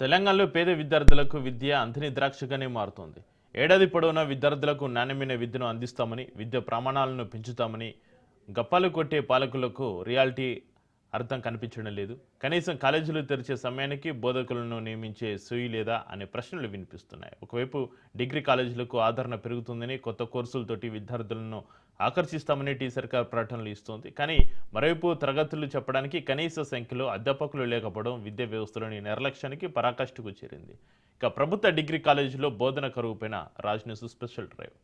తెలంగాణలో పేద విద్యార్థులకు విద్య అంతని ద్రాక్షగానే మారుతోంది. ఏడాది పొడవునా విద్యార్థులకు నాణ్యమైన విద్యను అందిస్తామని, విద్య ప్రమాణాలను పెంచుతామని గప్పాలు కొట్టే పాలకులకు రియాలిటీ అర్థం కనిపించడం లేదు. కనీసం కాలేజీలు తెరిచే సమయానికి బోధకులను నియమించే సోయి లేదా అనే ప్రశ్నలు వినిపిస్తున్నాయి. ఒకవైపు డిగ్రీ కాలేజీలకు ఆదరణ పెరుగుతుందని, కొత్త కోర్సులతోటి విద్యార్థులను ఆకర్షిస్తామని సర్కార్ ప్రకటనలు ఇస్తోంది. కానీ మరోవైపు తరగతులు చెప్పడానికి కనీస సంఖ్యలో అధ్యాపకులు లేకపోవడం విద్యా వ్యవస్థలోని నిర్లక్ష్యానికి పరాకాష్ఠకు చేరింది. ఇక ప్రభుత్వ డిగ్రీ కాలేజీలో బోధన కరువుపైన రాజ్ న్యూస్ స్పెషల్ డ్రైవ్.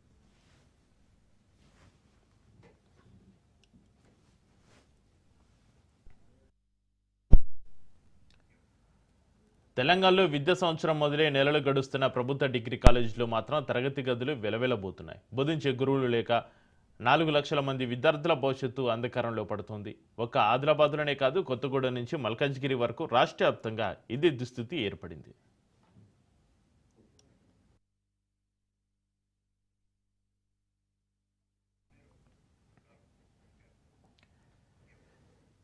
తెలంగాణలో విద్యా సంవత్సరం మొదలై నెలలు గడుస్తున్న ప్రభుత్వ డిగ్రీ కాలేజీలో మాత్రం తరగతి గదులు వెలవెలబోతున్నాయి. బోధించే గురువులు లేక 4 లక్షల మంది విద్యార్థుల భవిష్యత్తు అంధకారంలో పడుతోంది. ఒక్క ఆదిలాబాద్లోనే కాదు, కొత్తగూడెం నుంచి మల్కాజ్గిరి వరకు రాష్ట్ర వ్యాప్తంగా ఇదే దుస్థితి ఏర్పడింది.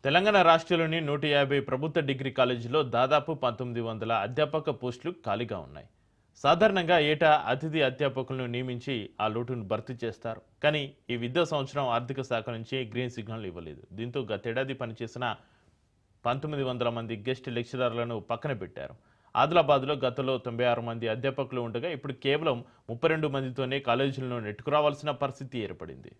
తెలంగాణ రాష్ట్రంలోని 150 ప్రభుత్వ డిగ్రీ కాలేజీలో దాదాపు 1900 అధ్యాపక పోస్టులు ఖాళీగా ఉన్నాయి. సాధారణంగా ఏటా అతిథి అధ్యాపకులను నియమించి ఆ లోటును భర్తీ చేస్తారు. కానీ ఈ విద్యా సంవత్సరం ఆర్థిక శాఖ నుంచి గ్రీన్ సిగ్నల్ ఇవ్వలేదు. దీంతో గతేడాది పనిచేసిన 1900 మంది గెస్ట్ లెక్చరర్లను పక్కన పెట్టారు. ఆదిలాబాద్లో గతంలో 96 మంది అధ్యాపకులు ఉండగా ఇప్పుడు కేవలం 32 మందితోనే కాలేజీలను నెట్టుకురావాల్సిన పరిస్థితి ఏర్పడింది.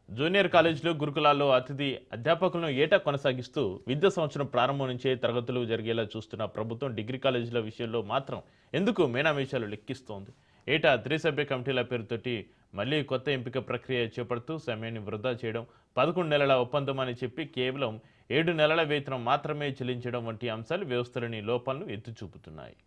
జూనియర్ కాలేజీలు, గురుకులాల్లో అతిథి అధ్యాపకులను ఏటా కొనసాగిస్తూ విద్యా సంవత్సరం ప్రారంభం నుంచే తరగతులు జరిగేలా చూస్తున్న ప్రభుత్వం డిగ్రీ కాలేజీల విషయంలో మాత్రం ఎందుకు మేనామేషాలు లెక్కిస్తోంది? ఏటా త్రిసభ్య కమిటీల పేరుతోటి మళ్లీ కొత్త ఎంపిక ప్రక్రియ చేపడుతూ సమయాన్ని వృధా చేయడం, 11 నెలల ఒప్పందం అని చెప్పి కేవలం 7 నెలల వేతనం మాత్రమే చెల్లించడం వంటి అంశాలు వ్యవస్థలోని లోపాలను ఎత్తి చూపుతున్నాయి.